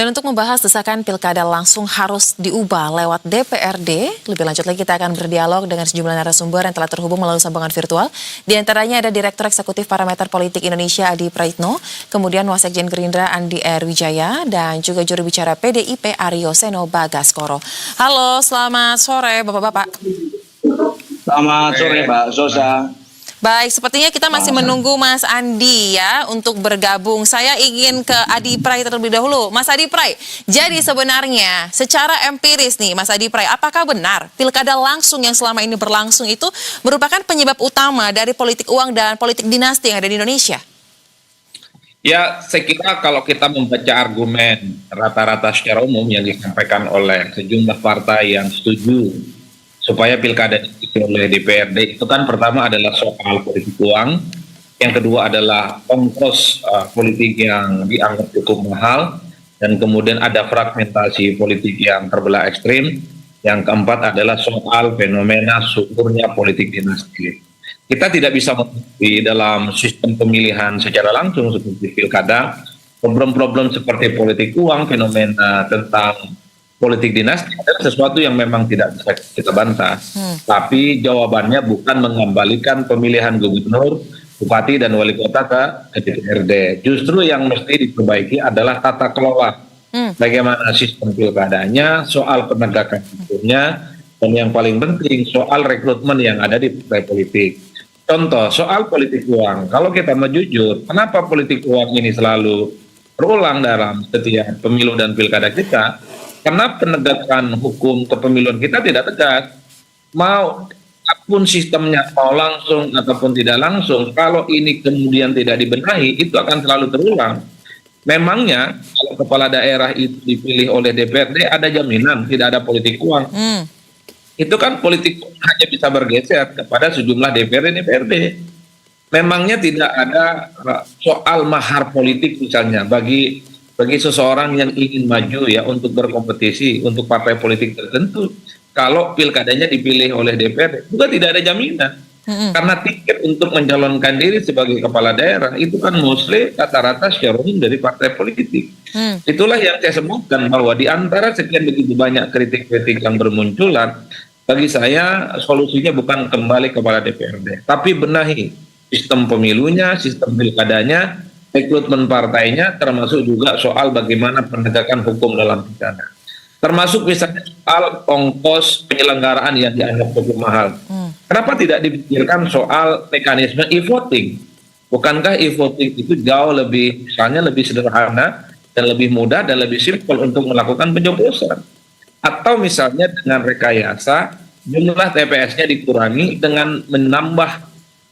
Dan untuk membahas desakan pilkada langsung harus diubah lewat DPRD, lebih lanjut lagi kita akan berdialog dengan sejumlah narasumber yang telah terhubung melalui sambungan virtual. Di antaranya ada Direktur Eksekutif Parameter Politik Indonesia Adi Praitno, kemudian Wasekjen Gerindra Andi R. Wijaya, dan juga juru bicara PDIP Aryo Seno Bagaskoro. Halo, selamat sore Bapak-Bapak. Selamat sore Mbak Zosa. Baik, sepertinya kita masih menunggu Mas Andi ya untuk bergabung. Saya ingin ke Adi Pray terlebih dahulu. Mas Adi Pray, jadi sebenarnya secara empiris nih Mas Adi Pray, apakah benar pilkada langsung yang selama ini berlangsung itu merupakan penyebab utama dari politik uang dan politik dinasti yang ada di Indonesia? Ya, saya kira kalau kita membaca argumen rata-rata secara umum yang disampaikan oleh sejumlah partai yang setuju supaya pilkada diikuti oleh DPRD, itu kan pertama adalah soal politik uang, yang kedua adalah ongkos politik yang dianggap cukup mahal, dan kemudian ada fragmentasi politik yang terbelah ekstrim, yang keempat adalah soal fenomena suburnya politik dinasti. Kita tidak bisa mengerti dalam sistem pemilihan secara langsung seperti pilkada, problem-problem seperti politik uang, fenomena tentang politik dinasti adalah sesuatu yang memang tidak bisa kita bantah. Tapi jawabannya bukan mengembalikan pemilihan gubernur, bupati, dan wali kota ke DPRD. Justru yang mesti diperbaiki adalah tata kelola. Bagaimana sistem pilkadanya, soal penegakan hukumnya, dan yang paling penting soal rekrutmen yang ada di partai politik. Contoh, soal politik uang. Kalau kita mau jujur, kenapa politik uang ini selalu berulang dalam setiap pemilu dan pilkada kita? Karena penegakan hukum kepemiluan kita tidak tegas. Mau apapun sistemnya, mau langsung ataupun tidak langsung, kalau ini kemudian tidak dibenahi, itu akan selalu terulang. Memangnya kalau kepala daerah itu dipilih oleh DPRD, ada jaminan tidak ada politik uang. Itu kan politik hanya bisa bergeser kepada sejumlah DPRD. Memangnya tidak ada soal mahar politik misalnya bagi seseorang yang ingin maju ya untuk berkompetisi untuk partai politik tertentu, kalau pilkadanya dipilih oleh DPR juga tidak ada jaminan. Karena tiket untuk mencalonkan diri sebagai kepala daerah itu kan mostly rata-rata secara umum dari partai politik. Itulah yang saya sebutkan bahwa di antara sekian begitu banyak kritik-kritik yang bermunculan, bagi saya solusinya bukan kembali kepada DPRD, tapi benahi sistem pemilunya, sistem pilkadanya, rekrutmen partainya, termasuk juga soal bagaimana penegakan hukum dalam pilkada. Termasuk misalnya soal ongkos penyelenggaraan yang dianggap cukup mahal. Kenapa tidak dipikirkan soal mekanisme e-voting? Bukankah e-voting itu jauh lebih, misalnya lebih sederhana dan lebih mudah dan lebih simpel untuk melakukan pencoblosan? Atau misalnya dengan rekayasa jumlah TPS-nya dikurangi dengan menambah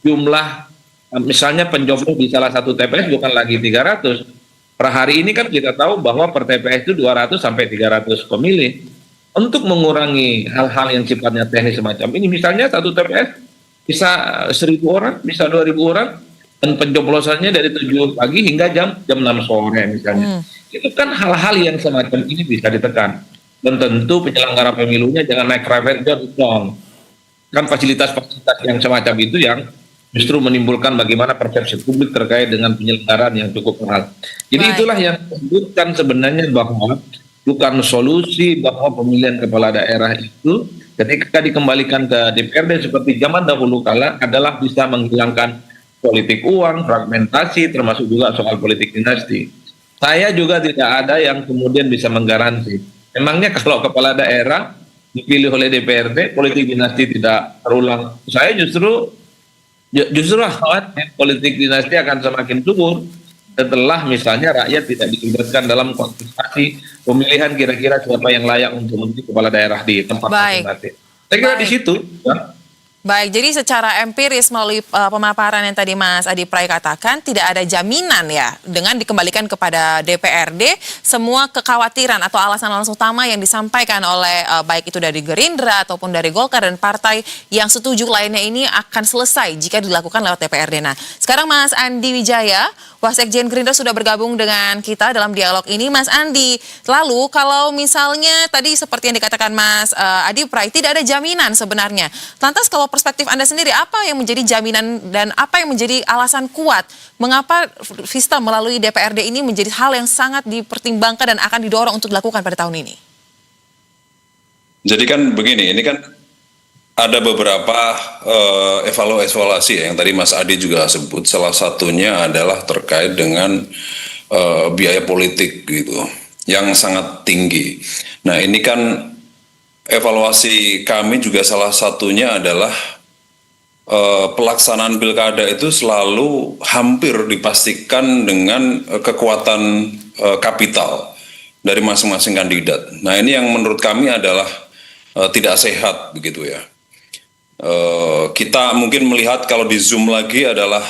jumlah. Misalnya pencoblos di salah satu TPS bukan lagi 300. Per hari ini kan kita tahu bahwa per TPS itu 200 sampai 300 pemilih. Untuk mengurangi hal-hal yang sifatnya teknis semacam ini, misalnya satu TPS bisa 1.000 orang, bisa 2.000 orang, dan pencoblosannya dari 7 pagi hingga jam 6 sore misalnya. Itu kan hal-hal yang semacam ini bisa ditekan. Dan tentu penyelenggara pemilunya jangan naik private jet dong. Kan fasilitas-fasilitas yang semacam itu yang justru menimbulkan bagaimana persepsi publik terkait dengan penyelenggaraan yang cukup mahal. Jadi itulah yang disebutkan sebenarnya bahwa bukan solusi bahwa pemilihan kepala daerah itu ketika dikembalikan ke DPRD seperti zaman dahulu kala adalah bisa menghilangkan politik uang, fragmentasi, termasuk juga soal politik dinasti. Saya juga tidak ada yang kemudian bisa menggaransi. Memangnya kalau kepala daerah dipilih oleh DPRD, politik dinasti tidak terulang. Saya justru khawatir politik dinasti akan semakin subur setelah misalnya rakyat tidak dilibatkan dalam kontestasi pemilihan kira-kira siapa yang layak untuk menjadi kepala daerah di tempat masing-masing. Saya kira di situ. Ya. Baik, jadi secara empiris melalui pemaparan yang tadi Mas Adi Pray katakan tidak ada jaminan ya dengan dikembalikan kepada DPRD semua kekhawatiran atau alasan-alasan utama yang disampaikan oleh baik itu dari Gerindra ataupun dari Golkar dan partai yang setuju lainnya ini akan selesai jika dilakukan lewat DPRD. Nah, sekarang Mas Andi Wijaya, Wasekjen Gerindra sudah bergabung dengan kita dalam dialog ini. Mas Andi, lalu kalau misalnya tadi seperti yang dikatakan Mas Adi Pray tidak ada jaminan sebenarnya. Lantas kalau perspektif Anda sendiri, apa yang menjadi jaminan dan apa yang menjadi alasan kuat mengapa sistem melalui DPRD ini menjadi hal yang sangat dipertimbangkan dan akan didorong untuk dilakukan pada tahun ini? Jadi kan begini, ini kan ada beberapa evaluasi yang tadi Mas Adi juga sebut. Salah satunya adalah terkait dengan biaya politik gitu, yang sangat tinggi. Nah ini kan evaluasi kami juga salah satunya adalah pelaksanaan pilkada itu selalu hampir dipastikan dengan kekuatan kapital dari masing-masing kandidat. Nah ini yang menurut kami adalah tidak sehat begitu ya. Kita mungkin melihat kalau di Zoom lagi adalah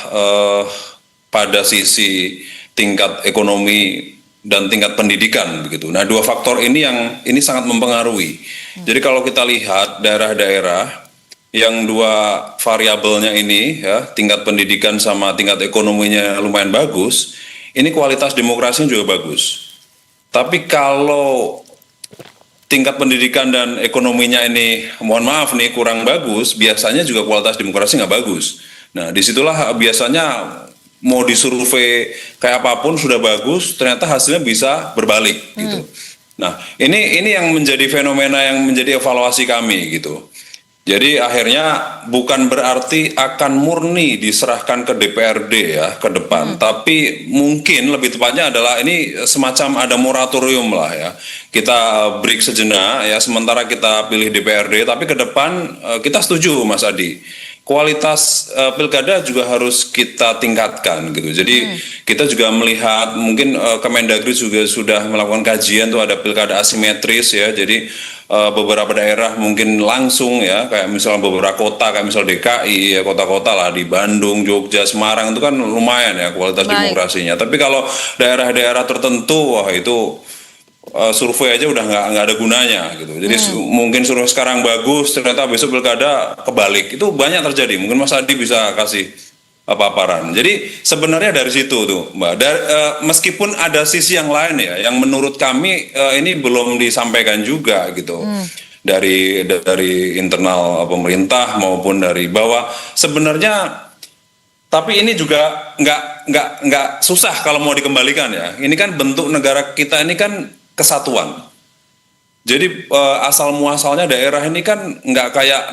pada sisi tingkat ekonomi dan tingkat pendidikan begitu. Nah dua faktor ini yang ini sangat mempengaruhi. Jadi kalau kita lihat daerah-daerah yang dua variabelnya ini ya, tingkat pendidikan sama tingkat ekonominya lumayan bagus, ini kualitas demokrasinya juga bagus. Tapi kalau tingkat pendidikan dan ekonominya ini, mohon maaf nih, kurang bagus, biasanya juga kualitas demokrasi nggak bagus. Nah, disitulah biasanya mau disurvei kayak apapun sudah bagus, ternyata hasilnya bisa berbalik gitu. Nah, ini yang menjadi fenomena yang menjadi evaluasi kami gitu. Jadi akhirnya bukan berarti akan murni diserahkan ke DPRD ya ke depan, tapi mungkin lebih tepatnya adalah ini semacam ada moratorium lah ya. Kita break sejenak ya, sementara kita pilih DPRD, tapi ke depan kita setuju Mas Adi. Kualitas pilkada juga harus kita tingkatkan gitu. Jadi kita juga melihat mungkin Kemendagri juga sudah melakukan kajian tuh ada pilkada asimetris ya. Jadi beberapa daerah mungkin langsung ya, kayak misalnya beberapa kota kayak misal DKI ya, kota-kota lah di Bandung, Jogja, Semarang itu kan lumayan ya kualitas demokrasinya. Tapi kalau daerah-daerah tertentu wah itu survei aja udah nggak ada gunanya gitu. Jadi mungkin survei sekarang bagus, ternyata besok pilkada kebalik. Itu banyak terjadi. Mungkin Mas Adi bisa kasih paparan. Jadi sebenarnya dari situ tuh, Mbak. Meskipun ada sisi yang lain ya, yang menurut kami ini belum disampaikan juga gitu. Dari internal pemerintah maupun dari bawah. Sebenarnya tapi ini juga nggak susah kalau mau dikembalikan ya. Ini kan bentuk negara kita ini kan kesatuan. Jadi asal muasalnya daerah ini kan nggak kayak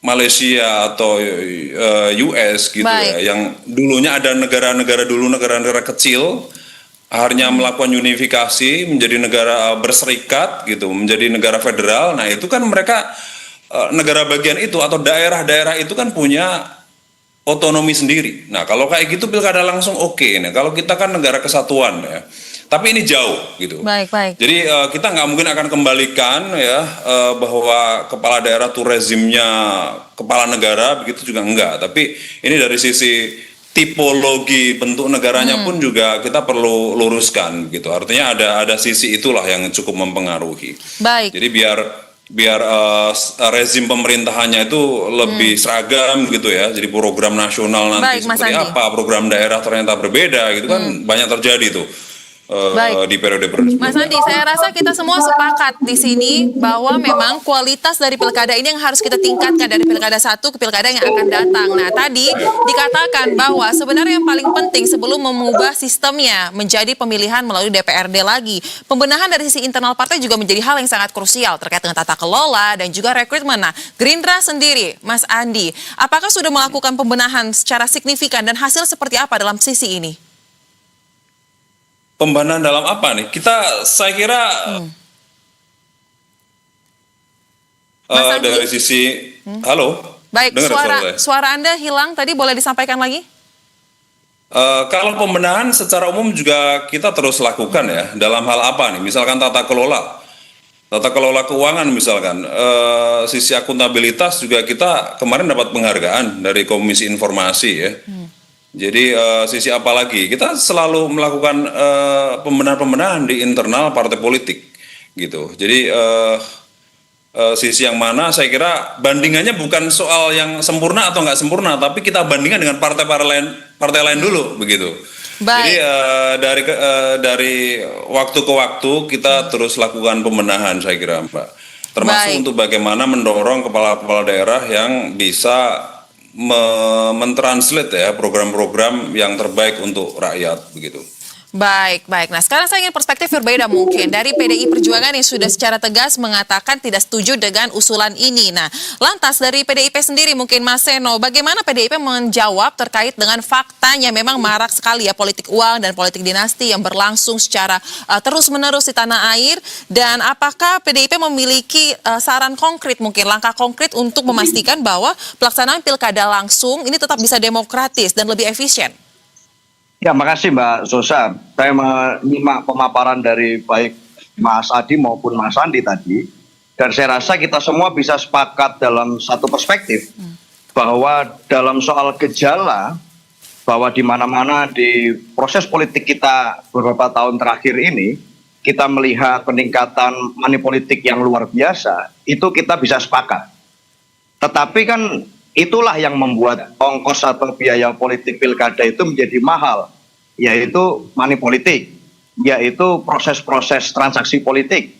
Malaysia atau US gitu ya, yang dulunya ada negara-negara kecil, akhirnya melakukan unifikasi menjadi negara berserikat gitu, menjadi negara federal. Nah itu kan mereka negara bagian itu atau daerah-daerah itu kan punya otonomi sendiri. Nah kalau kayak gitu pilkada langsung oke. Nah kalau kita kan negara kesatuan ya. Tapi ini jauh gitu. Baik. Jadi kita nggak mungkin akan kembalikan ya bahwa kepala daerah tuh rezimnya kepala negara begitu juga enggak. Tapi ini dari sisi tipologi bentuk negaranya pun juga kita perlu luruskan gitu. Artinya ada sisi itulah yang cukup mempengaruhi. Baik. Jadi biar rezim pemerintahannya itu lebih seragam gitu ya. Jadi program nasional nanti seperti apa, program daerah ternyata berbeda gitu kan banyak terjadi tuh. Di periode Mas Andi, saya rasa kita semua sepakat di sini bahwa memang kualitas dari pilkada ini yang harus kita tingkatkan dari pilkada 1 ke pilkada yang akan datang. Nah, tadi dikatakan bahwa sebenarnya yang paling penting sebelum mengubah sistemnya menjadi pemilihan melalui DPRD lagi, pembenahan dari sisi internal partai juga menjadi hal yang sangat krusial terkait dengan tata kelola dan juga rekrutmen. Nah, Gerindra sendiri, Mas Andi, apakah sudah melakukan pembenahan secara signifikan dan hasil seperti apa dalam sisi ini? Pembenahan dalam apa nih? Saya kira dari sisi halo. Baik, suara Anda hilang tadi, boleh disampaikan lagi? Kalau pembenahan secara umum juga kita terus lakukan ya. Dalam hal apa nih? Misalkan tata kelola keuangan misalkan, sisi akuntabilitas juga kita kemarin dapat penghargaan dari Komisi Informasi ya. Jadi sisi apa lagi? Kita selalu melakukan pembenahan-pembenahan di internal partai politik, gitu. Jadi sisi yang mana saya kira bandingannya bukan soal yang sempurna atau nggak sempurna, tapi kita bandingkan dengan partai lain dulu, begitu. Baik. Jadi dari waktu ke waktu kita terus lakukan pembenahan, saya kira, Mbak. termasuk Baik. untuk bagaimana mendorong kepala-kepala daerah yang bisa mentranslate ya program-program yang terbaik untuk rakyat begitu. Baik, baik. Nah, sekarang saya ingin perspektif berbeda mungkin dari PDI Perjuangan yang sudah secara tegas mengatakan tidak setuju dengan usulan ini. Nah, lantas dari PDIP sendiri mungkin Mas Seno, bagaimana PDIP menjawab terkait dengan faktanya memang marak sekali ya politik uang dan politik dinasti yang berlangsung secara terus-menerus di tanah air, dan apakah PDIP memiliki saran konkret mungkin langkah konkret untuk memastikan bahwa pelaksanaan pilkada langsung ini tetap bisa demokratis dan lebih efisien? Ya, makasih Mbak Zosa. Saya menyimak pemaparan dari baik Mas Adi maupun Mas Andi tadi. Dan saya rasa kita semua bisa sepakat dalam satu perspektif. Bahwa dalam soal gejala, bahwa di mana-mana di proses politik kita beberapa tahun terakhir ini, kita melihat peningkatan money politik yang luar biasa, itu kita bisa sepakat. Tetapi kan itulah yang membuat ongkos atau biaya politik pilkada itu menjadi mahal, yaitu money politik, yaitu proses-proses transaksi politik,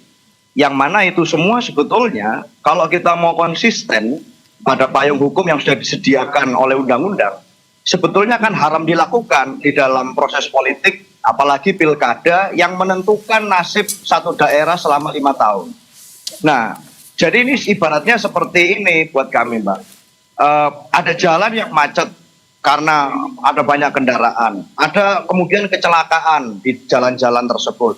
yang mana itu semua sebetulnya kalau kita mau konsisten pada payung hukum yang sudah disediakan oleh undang-undang, sebetulnya kan haram dilakukan di dalam proses politik, apalagi pilkada yang menentukan nasib satu daerah selama 5 tahun. Nah, jadi ini ibaratnya seperti ini buat kami, Mbak. Ada jalan yang macet karena ada banyak kendaraan, ada kemudian kecelakaan di jalan-jalan tersebut.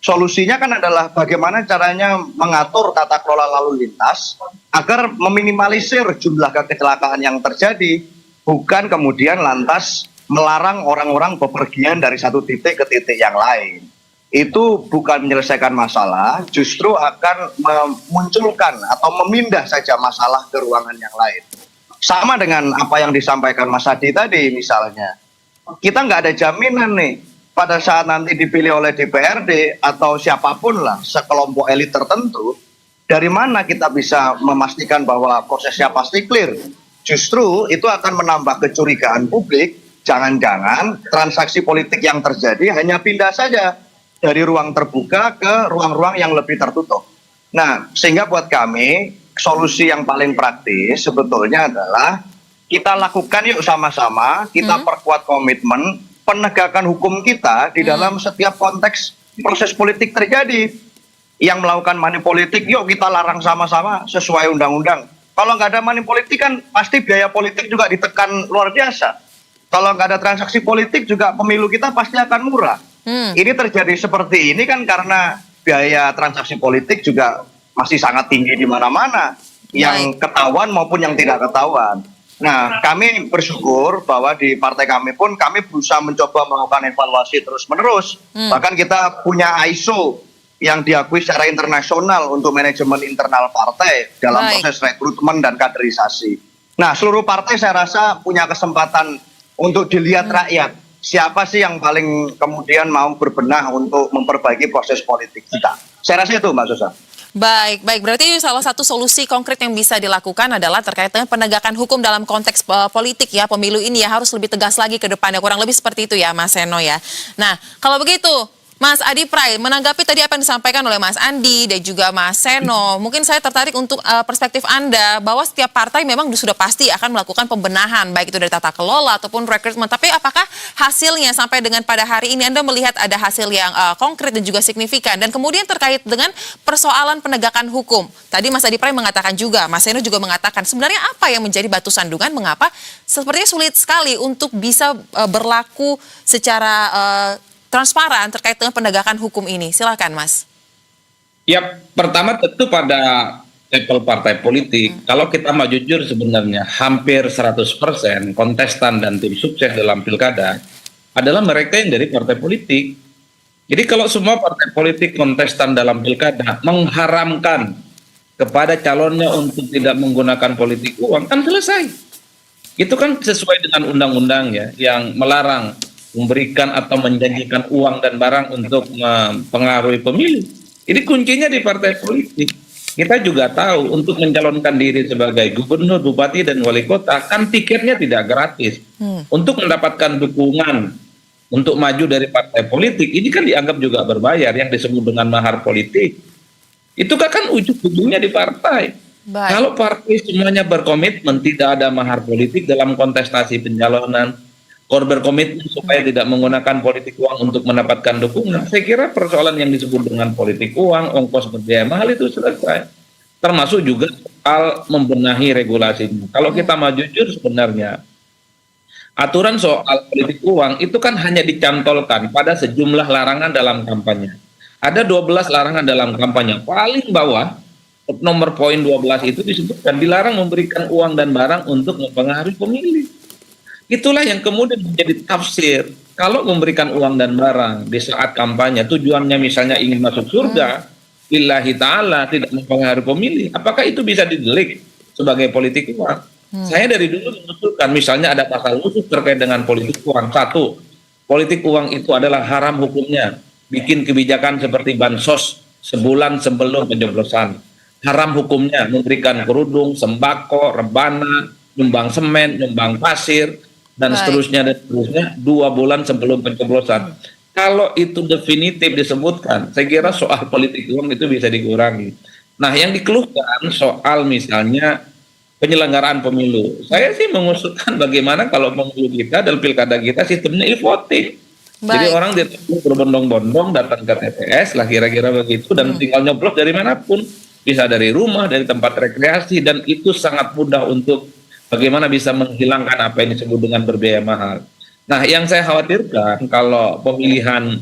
Solusinya kan adalah bagaimana caranya mengatur tata kelola lalu lintas agar meminimalisir jumlah kecelakaan yang terjadi, bukan kemudian lantas melarang orang-orang bepergian dari satu titik ke titik yang lain. Itu bukan menyelesaikan masalah, justru akan memunculkan atau memindah saja masalah ke ruangan yang lain. Sama dengan apa yang disampaikan Mas Adi tadi misalnya. Kita nggak ada jaminan nih pada saat nanti dipilih oleh DPRD atau siapapun lah, sekelompok elit tertentu, dari mana kita bisa memastikan bahwa prosesnya pasti clear. Justru itu akan menambah kecurigaan publik, jangan-jangan transaksi politik yang terjadi hanya pindah saja dari ruang terbuka ke ruang-ruang yang lebih tertutup. Nah, sehingga buat kami solusi yang paling praktis sebetulnya adalah kita lakukan yuk sama-sama, kita perkuat komitmen penegakan hukum kita di dalam setiap konteks proses politik terjadi. Yang melakukan money politik, yuk kita larang sama-sama sesuai undang-undang. Kalau nggak ada money politik kan pasti biaya politik juga ditekan luar biasa. Kalau nggak ada transaksi politik juga pemilu kita pasti akan murah. Ini terjadi seperti ini kan karena biaya transaksi politik juga masih sangat tinggi di mana-mana, yang ketahuan maupun yang tidak ketahuan. Nah, kami bersyukur bahwa di partai kami pun kami berusaha mencoba melakukan evaluasi terus-menerus. Bahkan kita punya ISO yang diakui secara internasional untuk manajemen internal partai dalam proses rekrutmen dan kaderisasi. Nah, seluruh partai saya rasa punya kesempatan untuk dilihat rakyat. Siapa sih yang paling kemudian mau berbenah untuk memperbaiki proses politik kita. Saya rasa itu, Mbak Sosa. Baik, baik. Berarti salah satu solusi konkret yang bisa dilakukan adalah terkait dengan penegakan hukum dalam konteks politik ya, pemilu ini ya harus lebih tegas lagi ke depannya. Kurang lebih seperti itu ya, Mas Seno ya. Nah, kalau begitu, Mas Adi Pray, menanggapi tadi apa yang disampaikan oleh Mas Andi dan juga Mas Seno, mungkin saya tertarik untuk perspektif Anda bahwa setiap partai memang sudah pasti akan melakukan pembenahan, baik itu dari tata kelola ataupun rekrutmen. Tapi apakah hasilnya sampai dengan pada hari ini Anda melihat ada hasil yang konkret dan juga signifikan? Dan kemudian terkait dengan persoalan penegakan hukum. Tadi Mas Adi Pray mengatakan juga, Mas Seno juga mengatakan, sebenarnya apa yang menjadi batu sandungan mengapa sepertinya sulit sekali untuk bisa berlaku secara transparan terkait dengan penegakan hukum ini. Silakan, Mas. Ya, pertama tentu pada level partai politik, kalau kita mau jujur sebenarnya hampir 100% kontestan dan tim sukses dalam pilkada adalah mereka yang dari partai politik. Jadi kalau semua partai politik kontestan dalam pilkada mengharamkan kepada calonnya untuk tidak menggunakan politik uang, kan selesai. Itu kan sesuai dengan undang-undang ya, yang melarang memberikan atau menjanjikan uang dan barang untuk mempengaruhi pemilu. Ini kuncinya di partai politik. Kita juga tahu untuk mencalonkan diri sebagai gubernur, bupati, dan wali kota, kan tiketnya tidak gratis. Untuk mendapatkan dukungan untuk maju dari partai politik, ini kan dianggap juga berbayar, yang disebut dengan mahar politik. Itu kan ujung-ujungnya di partai. Baik. Kalau partai semuanya berkomitmen tidak ada mahar politik dalam kontestasi pencalonan, berkomitmen supaya tidak menggunakan politik uang untuk mendapatkan dukungan, saya kira persoalan yang disebut dengan politik uang, ongkos berbiaya mahal itu selesai. Termasuk juga soal membenahi regulasinya. Kalau kita mau jujur sebenarnya, aturan soal politik uang itu kan hanya dicantolkan pada sejumlah larangan dalam kampanye. Ada 12 larangan dalam kampanye. Paling bawah, nomor poin 12 itu disebutkan dilarang memberikan uang dan barang untuk mempengaruhi pemilih. Itulah yang kemudian menjadi tafsir. Kalau memberikan uang dan barang di saat kampanye, tujuannya misalnya ingin masuk surga, lillahi ta'ala, tidak mempengaruhi pemilih, apakah itu bisa didelik sebagai politik uang? Saya dari dulu mengusulkan, misalnya ada pasal khusus terkait dengan politik uang. Satu, politik uang itu adalah haram hukumnya. Bikin kebijakan seperti bansos sebulan sebelum pencoblosan. Haram hukumnya memberikan kerudung, sembako, rebana, nyumbang semen, nyumbang pasir, dan seterusnya 2 bulan sebelum pencoblosan. Kalau itu definitif disebutkan, saya kira soal politik uang itu bisa dikurangi. Nah, yang dikeluhkan soal misalnya penyelenggaraan pemilu. Saya sih mengusulkan bagaimana kalau pemilu kita dan pilkada kita sistemnya e-voting. Jadi orang tidak perlu berbondong-bondong datang ke TPS lah kira-kira begitu dan tinggal nyoblos dari manapun. Bisa dari rumah, dari tempat rekreasi, dan itu sangat mudah untuk bagaimana bisa menghilangkan apa yang disebut dengan berbiaya mahal. Nah, yang saya khawatirkan kalau pemilihan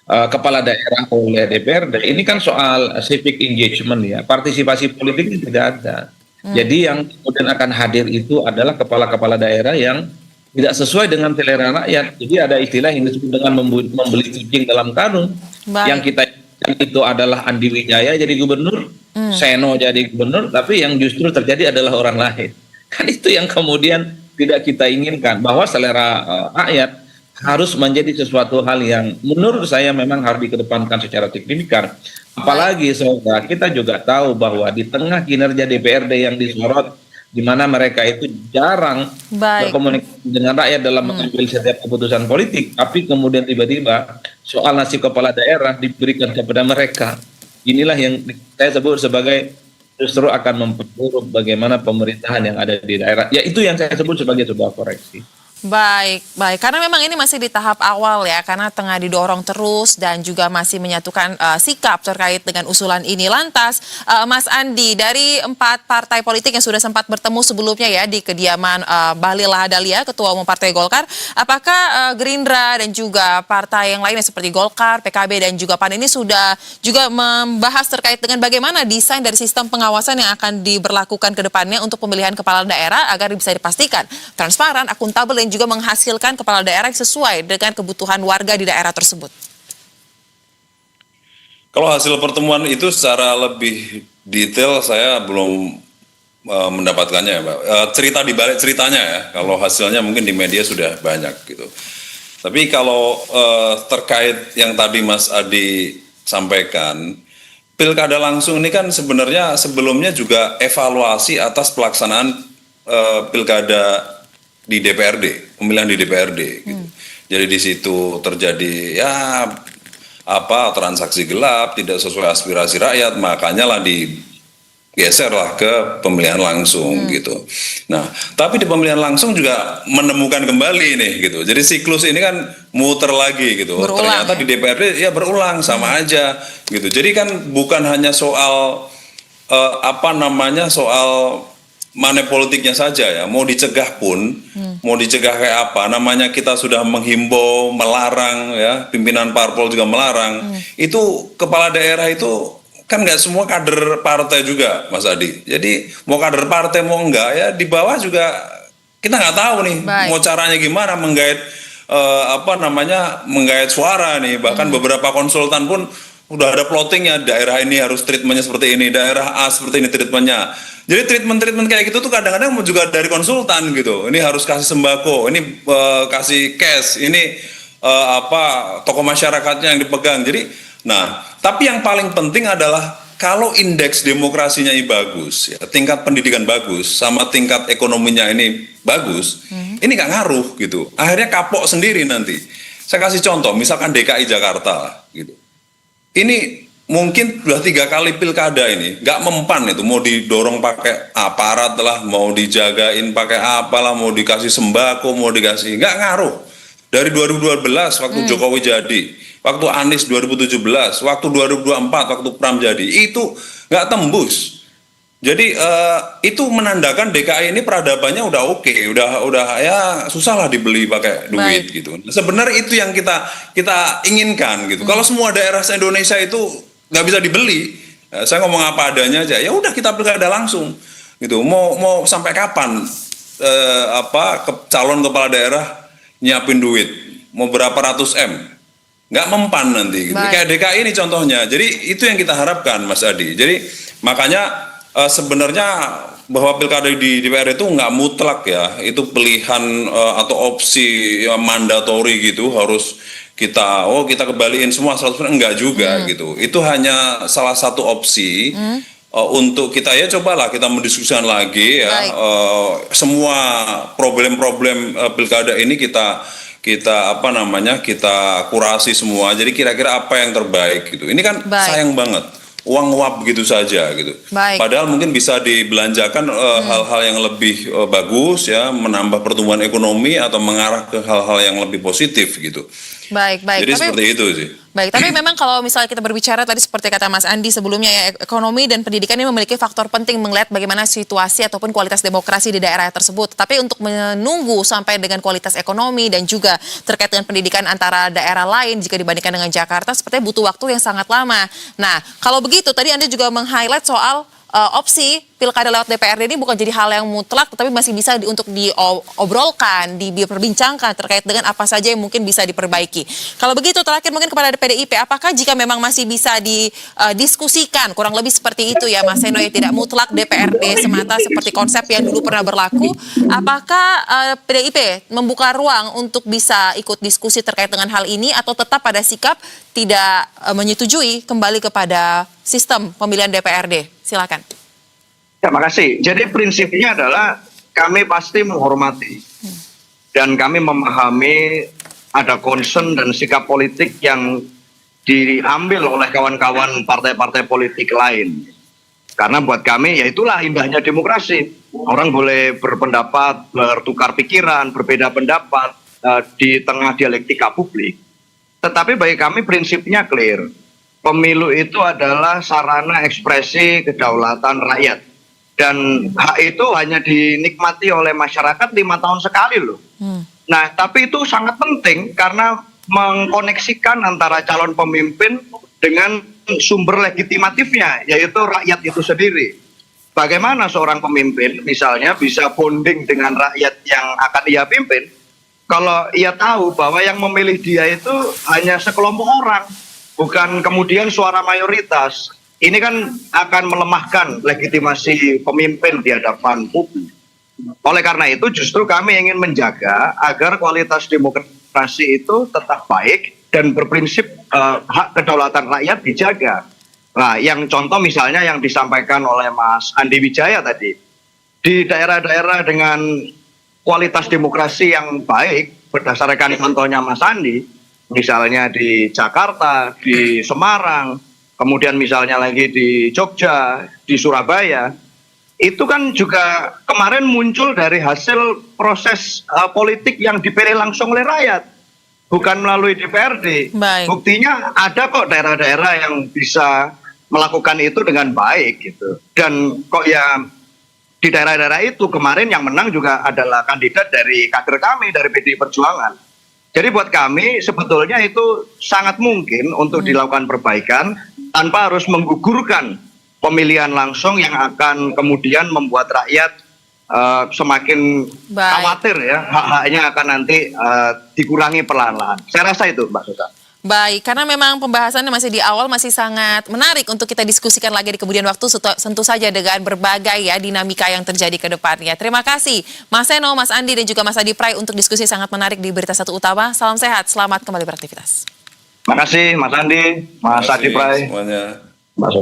kepala daerah oleh DPRD, ini kan soal civic engagement ya, partisipasi politik ini tidak ada. Jadi yang kemudian akan hadir itu adalah kepala-kepala daerah yang tidak sesuai dengan selera rakyat. Jadi ada istilah yang disebut dengan membeli kucing dalam karung. Yang kita itu adalah Andi Wijaya jadi gubernur, Seno jadi gubernur, tapi yang justru terjadi adalah orang lain. Kan itu yang kemudian tidak kita inginkan, bahwa selera rakyat harus menjadi sesuatu hal yang menurut saya memang harus dikedepankan secara signifikan. Apalagi saudara, kita juga tahu bahwa di tengah kinerja DPRD yang disorot, di mana mereka itu jarang berkomunikasi dengan rakyat dalam mengambil setiap keputusan politik, tapi kemudian tiba-tiba soal nasib kepala daerah diberikan kepada mereka. Inilah yang saya sebut sebagai justru akan memperburuk bagaimana pemerintahan yang ada di daerah. Ya, itu yang saya sebut sebagai sebuah koreksi. Baik. Karena memang ini masih di tahap awal ya, karena tengah didorong terus dan juga masih menyatukan sikap terkait dengan usulan ini. Lantas, Mas Andi, dari 4 partai politik yang sudah sempat bertemu sebelumnya ya di kediaman Bahlil Lahadalia, Ketua Umum Partai Golkar, apakah Gerindra dan juga partai yang lainnya seperti Golkar, PKB dan juga PAN ini sudah juga membahas terkait dengan bagaimana desain dari sistem pengawasan yang akan diberlakukan ke depannya untuk pemilihan kepala daerah agar bisa dipastikan transparan, akuntabel, dan juga menghasilkan kepala daerah yang sesuai dengan kebutuhan warga di daerah tersebut? Kalau hasil pertemuan itu secara lebih detail saya belum mendapatkannya ya, Mbak. Cerita di balik ceritanya ya, kalau hasilnya mungkin di media sudah banyak gitu. Tapi kalau terkait yang tadi Mas Adi sampaikan, pilkada langsung ini kan sebenarnya sebelumnya juga evaluasi atas pelaksanaan pilkada di DPRD, pemilihan di DPRD. Gitu. Jadi di situ terjadi ya transaksi gelap, tidak sesuai aspirasi rakyat, makanya lah digeser lah ke pemilihan langsung gitu. Nah, tapi di pemilihan langsung juga menemukan kembali nih gitu. Jadi siklus ini kan muter lagi gitu. Berulang, ternyata di DPRD ya berulang sama aja gitu. Jadi kan bukan hanya soal soal money politiknya saja ya, mau dicegah pun, mau dicegah kayak apa, namanya kita sudah menghimbau, melarang ya, pimpinan parpol juga melarang, itu kepala daerah itu kan nggak semua kader partai juga, Mas Adi. Jadi mau kader partai mau enggak ya, di bawah juga kita nggak tahu nih, mau caranya gimana menggait menggait suara nih, bahkan beberapa konsultan pun udah ada plottingnya, daerah ini harus treatmentnya seperti ini, daerah A seperti ini treatmentnya. Jadi treatment kayak gitu tuh kadang-kadang juga dari konsultan gitu. Ini harus kasih sembako, ini kasih cash, ini tokoh masyarakatnya yang dipegang. Jadi, tapi yang paling penting adalah kalau indeks demokrasinya ini bagus, ya, tingkat pendidikan bagus, sama tingkat ekonominya ini bagus, ini nggak ngaruh gitu. Akhirnya kapok sendiri nanti. Saya kasih contoh, misalkan DKI Jakarta gitu. Ini mungkin sudah 3 kali pilkada ini nggak mempan itu, mau didorong pakai aparat lah, mau dijagain pakai apalah, mau dikasih sembako, mau dikasih, nggak ngaruh. Dari 2012 waktu Jokowi jadi, waktu Anies 2017, waktu 2024 waktu Pram jadi, itu nggak tembus. Jadi itu menandakan DKI ini peradabannya udah oke, udah ya susah lah dibeli pakai duit gitu. Sebenarnya itu yang kita inginkan gitu. Kalau semua daerah se-Indonesia itu nggak bisa dibeli, saya ngomong apa adanya aja. Ya udah kita pilkada langsung gitu. Mau sampai kapan calon kepala daerah nyiapin duit? Mau berapa ratus M? Nggak mempan nanti gitu. Kayak DKI ini contohnya. Jadi itu yang kita harapkan, Mas Adi. Jadi makanya sebenarnya bahwa pilkada di DPR itu nggak mutlak ya, itu pilihan atau opsi mandatori gitu, harus kita kembaliin semua 100%, enggak juga gitu. Itu hanya salah satu opsi untuk kita, ya cobalah kita mendiskusikan lagi ya, semua problem-problem pilkada ini kita kurasi semua. Jadi kira-kira apa yang terbaik gitu. Ini kan sayang banget. Uang uap gitu saja gitu. Padahal mungkin bisa dibelanjakan hal-hal yang lebih bagus ya, menambah pertumbuhan ekonomi atau mengarah ke hal-hal yang lebih positif gitu. Baik. Jadi seperti itu sih. Baik, tapi memang kalau misalnya kita berbicara tadi seperti kata Mas Andi sebelumnya ya, ekonomi dan pendidikan ini memiliki faktor penting melihat bagaimana situasi ataupun kualitas demokrasi di daerah tersebut. Tapi untuk menunggu sampai dengan kualitas ekonomi dan juga terkait dengan pendidikan antara daerah lain jika dibandingkan dengan Jakarta, sepertinya butuh waktu yang sangat lama. Nah, kalau begitu tadi Anda juga meng-highlight soal opsi pilkada lewat DPRD ini bukan jadi hal yang mutlak, tetapi masih bisa untuk diobrolkan, diperbincangkan terkait dengan apa saja yang mungkin bisa diperbaiki. Kalau begitu terakhir mungkin kepada PDIP, apakah jika memang masih bisa didiskusikan, kurang lebih seperti itu ya Mas Seno, ya tidak mutlak DPRD semata seperti konsep yang dulu pernah berlaku, apakah PDIP membuka ruang untuk bisa ikut diskusi terkait dengan hal ini atau tetap pada sikap tidak menyetujui kembali kepada sistem pemilihan DPRD? Silakan. Ya, makasih. Jadi prinsipnya adalah kami pasti menghormati dan kami memahami ada concern dan sikap politik yang diambil oleh kawan-kawan partai-partai politik lain. Karena buat kami ya itulah indahnya demokrasi. Orang boleh berpendapat, bertukar pikiran, berbeda pendapat di tengah dialektika publik. Tetapi bagi kami prinsipnya clear. Pemilu itu adalah sarana ekspresi kedaulatan rakyat. Dan hak itu hanya dinikmati oleh masyarakat 5 tahun sekali loh. Nah, tapi itu sangat penting karena mengkoneksikan antara calon pemimpin dengan sumber legitimatifnya, yaitu rakyat itu sendiri. Bagaimana seorang pemimpin misalnya bisa bonding dengan rakyat yang akan ia pimpin, kalau ia tahu bahwa yang memilih dia itu hanya sekelompok orang, bukan kemudian suara mayoritas. Ini kan akan melemahkan legitimasi pemimpin di hadapan publik. Oleh karena itu justru kami ingin menjaga agar kualitas demokrasi itu tetap baik dan berprinsip hak kedaulatan rakyat dijaga. Nah, yang contoh misalnya yang disampaikan oleh Mas Andi Wijaya tadi, di daerah-daerah dengan kualitas demokrasi yang baik, berdasarkan contohnya Mas Andi, misalnya di Jakarta, di Semarang, kemudian misalnya lagi di Jogja, di Surabaya, itu kan juga kemarin muncul dari hasil proses politik yang dipilih langsung oleh rakyat, bukan melalui DPRD. Buktinya ada kok daerah-daerah yang bisa melakukan itu dengan baik gitu. Dan kok ya di daerah-daerah itu kemarin yang menang juga adalah kandidat dari kader kami, dari PDI Perjuangan. Jadi buat kami sebetulnya itu sangat mungkin untuk dilakukan perbaikan tanpa harus menggugurkan pemilihan langsung yang akan kemudian membuat rakyat semakin khawatir ya, hak-haknya akan nanti dikurangi perlahan-lahan. Saya rasa itu Mbak Sosa. Baik, karena memang pembahasannya masih di awal, masih sangat menarik untuk kita diskusikan lagi di kemudian waktu, tentu saja dengan berbagai ya dinamika yang terjadi ke depannya. Terima kasih Mas Seno, Mas Andi, dan juga Mas Adi Pray untuk diskusi sangat menarik di Berita Satu Utama. Salam sehat, selamat kembali beraktivitas. Terima kasih Mas Andi, Mas Adi Pray. Semuanya.